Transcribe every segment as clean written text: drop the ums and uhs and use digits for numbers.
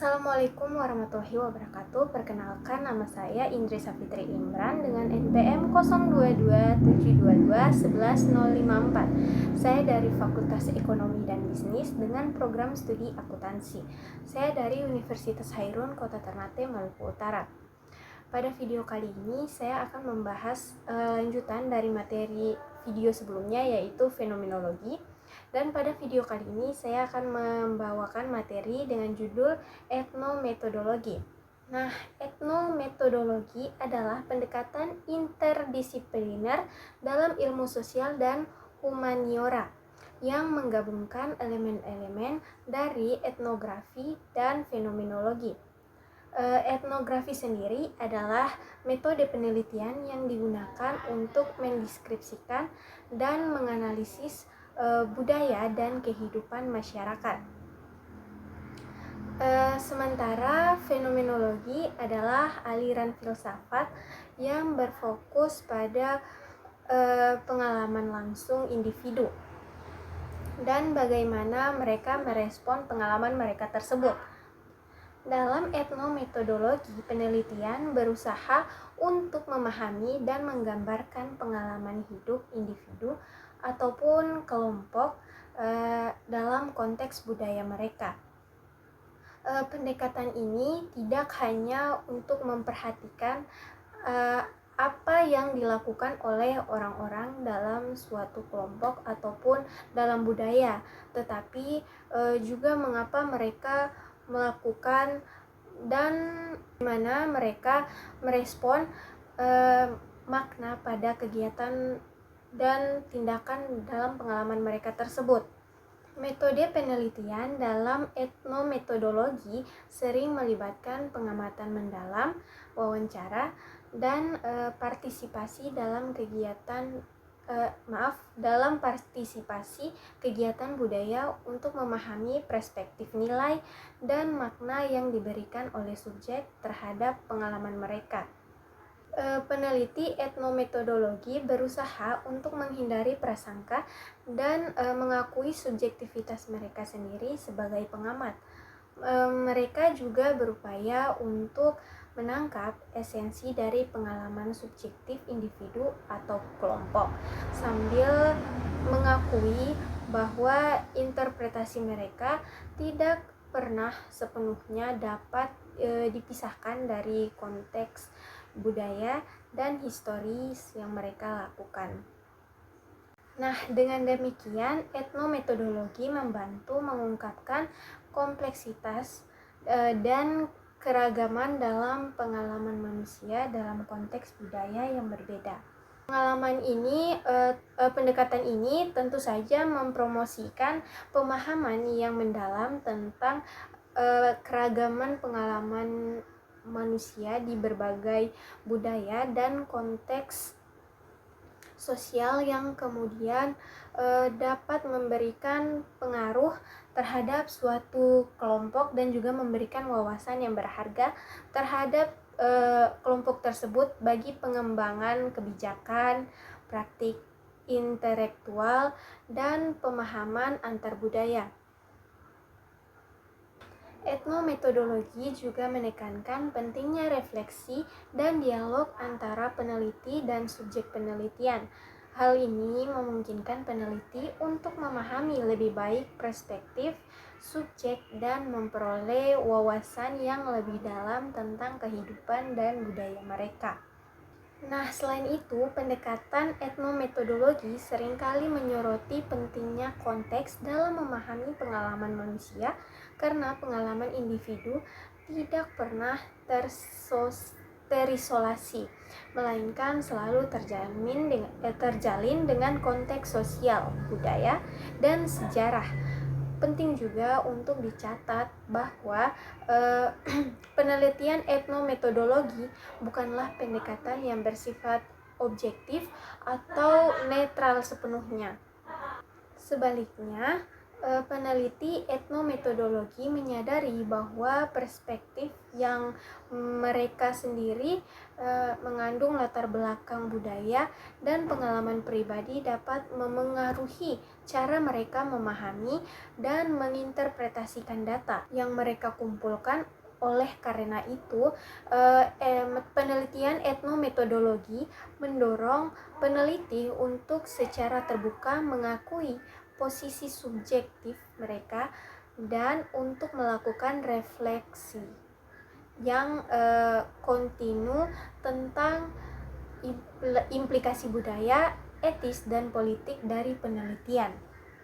Assalamualaikum warahmatullahi wabarakatuh. Perkenalkan, nama saya Indri Safitri Imran dengan NPM 0227221154. Saya dari Fakultas Ekonomi dan Bisnis dengan program studi akuntansi. Saya dari Universitas Hairun, Kota Ternate, Maluku Utara. Pada video kali ini saya akan membahas lanjutan dari materi video sebelumnya, yaitu fenomenologi. Dan pada video kali ini saya akan membawakan materi dengan judul etnometodologi. Nah, etnometodologi adalah pendekatan interdisipliner dalam ilmu sosial dan humaniora yang menggabungkan elemen-elemen dari etnografi dan fenomenologi. Etnografi sendiri adalah metode penelitian yang digunakan untuk mendeskripsikan dan menganalisis budaya dan kehidupan masyarakat. Sementara fenomenologi adalah aliran filsafat yang berfokus pada pengalaman langsung individu dan bagaimana mereka merespon pengalaman mereka tersebut. Dalam etnometodologi, penelitian berusaha untuk memahami dan menggambarkan pengalaman hidup individu ataupun kelompok dalam konteks budaya mereka. Pendekatan ini tidak hanya untuk memperhatikan apa yang dilakukan oleh orang-orang dalam suatu kelompok ataupun dalam budaya, tetapi juga mengapa mereka melakukan dan bagaimana mereka merespon makna pada kegiatan dan tindakan dalam pengalaman mereka tersebut. Metode penelitian dalam etnometodologi sering melibatkan pengamatan mendalam, wawancara, dan partisipasi dalam kegiatan budaya untuk memahami perspektif nilai dan makna yang diberikan oleh subjek terhadap pengalaman mereka. Peneliti etnometodologi berusaha untuk menghindari prasangka dan mengakui subjektivitas mereka sendiri sebagai pengamat. Mereka juga berupaya untuk menangkap esensi dari pengalaman subjektif individu atau kelompok, sambil mengakui bahwa interpretasi mereka tidak pernah sepenuhnya dapat dipisahkan dari konteks budaya dan historis yang mereka lakukan. Nah, dengan demikian etnometodologi membantu mengungkapkan kompleksitas dan keragaman dalam pengalaman manusia dalam konteks budaya yang berbeda. Pendekatan ini tentu saja mempromosikan pemahaman yang mendalam tentang keragaman pengalaman manusia di berbagai budaya dan konteks sosial yang kemudian dapat memberikan pengaruh terhadap suatu kelompok dan juga memberikan wawasan yang berharga terhadap kelompok tersebut bagi pengembangan kebijakan, praktik intelektual, dan pemahaman antar budaya. Etnometodologi juga menekankan pentingnya refleksi dan dialog antara peneliti dan subjek penelitian. Hal ini memungkinkan peneliti untuk memahami lebih baik perspektif subjek dan memperoleh wawasan yang lebih dalam tentang kehidupan dan budaya mereka. Nah, selain itu, pendekatan etnometodologi seringkali menyoroti pentingnya konteks dalam memahami pengalaman manusia, karena pengalaman individu tidak pernah terisolasi, melainkan selalu terjalin dengan konteks sosial, budaya, dan sejarah. Penting juga untuk dicatat bahwa penelitian etnometodologi bukanlah pendekatan yang bersifat objektif atau netral sepenuhnya. Sebaliknya, Peneliti etnometodologi menyadari bahwa perspektif yang mereka sendiri mengandung latar belakang budaya dan pengalaman pribadi dapat memengaruhi cara mereka memahami dan menginterpretasikan data yang mereka kumpulkan. Oleh karena itu, penelitian etnometodologi mendorong peneliti untuk secara terbuka mengakui posisi subjektif mereka dan untuk melakukan refleksi yang kontinu tentang implikasi budaya, etis, dan politik dari penelitian.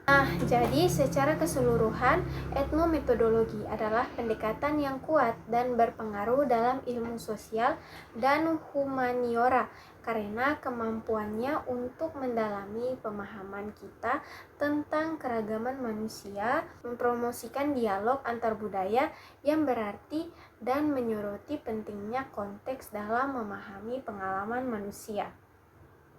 Nah, jadi secara keseluruhan, etnometodologi adalah pendekatan yang kuat dan berpengaruh dalam ilmu sosial dan humaniora karena kemampuannya untuk mendalami pemahaman kita tentang keragaman manusia, mempromosikan dialog antar budaya yang berarti dan menyoroti pentingnya konteks dalam memahami pengalaman manusia.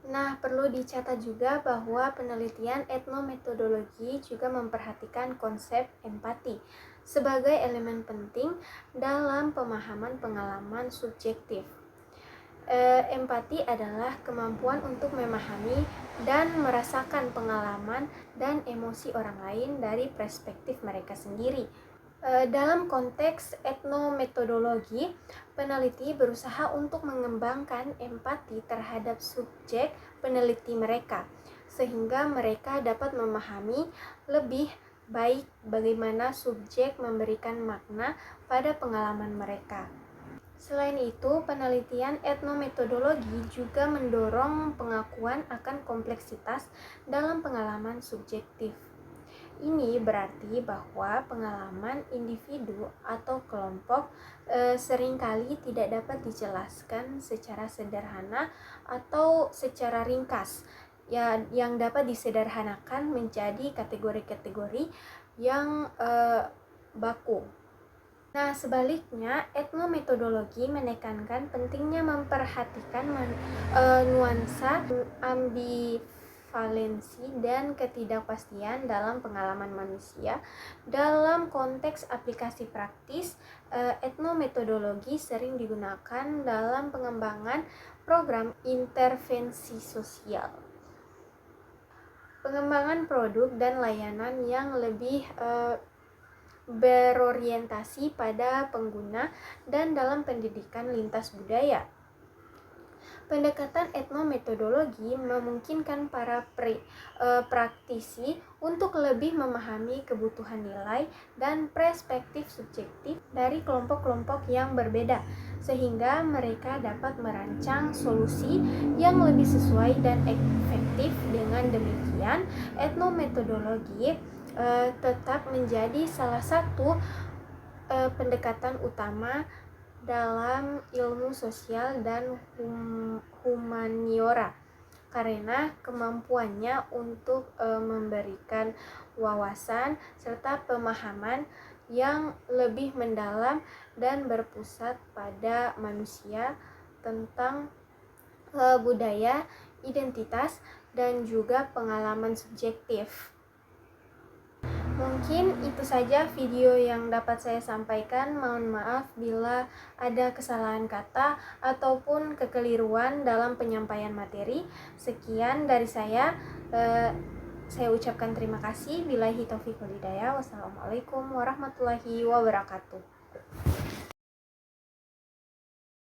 Nah, perlu dicatat juga bahwa penelitian etnometodologi juga memperhatikan konsep empati sebagai elemen penting dalam pemahaman pengalaman subjektif. Empati adalah kemampuan untuk memahami dan merasakan pengalaman dan emosi orang lain dari perspektif mereka sendiri. Dalam konteks etnometodologi, peneliti berusaha untuk mengembangkan empati terhadap subjek peneliti mereka, sehingga mereka dapat memahami lebih baik bagaimana subjek memberikan makna pada pengalaman mereka. Selain itu, penelitian etnometodologi juga mendorong pengakuan akan kompleksitas dalam pengalaman subjektif. Ini berarti bahwa pengalaman individu atau kelompok seringkali tidak dapat dijelaskan secara sederhana atau secara ringkas, ya, yang dapat disederhanakan menjadi kategori-kategori yang baku. Nah, sebaliknya, etnometodologi menekankan pentingnya memperhatikan nuansa, ambivalensi, dan ketidakpastian dalam pengalaman manusia. Dalam konteks aplikasi praktis, etnometodologi sering digunakan dalam pengembangan program intervensi sosial, pengembangan produk dan layanan yang lebih berorientasi pada pengguna dan dalam pendidikan lintas budaya. Pendekatan etnometodologi memungkinkan para praktisi untuk lebih memahami kebutuhan nilai dan perspektif subjektif dari kelompok-kelompok yang berbeda, sehingga mereka dapat merancang solusi yang lebih sesuai dan efektif. Dengan demikian, etnometodologi tetap menjadi salah satu pendekatan utama dalam ilmu sosial dan humaniora karena kemampuannya untuk memberikan wawasan serta pemahaman yang lebih mendalam dan berpusat pada manusia tentang budaya, identitas, dan juga pengalaman subjektif. Mungkin itu saja video yang dapat saya sampaikan. Mohon maaf bila ada kesalahan kata ataupun kekeliruan dalam penyampaian materi. Sekian dari saya. Saya ucapkan terima kasih. Billahi taufiq wal hidayah. Wassalamualaikum warahmatullahi wabarakatuh.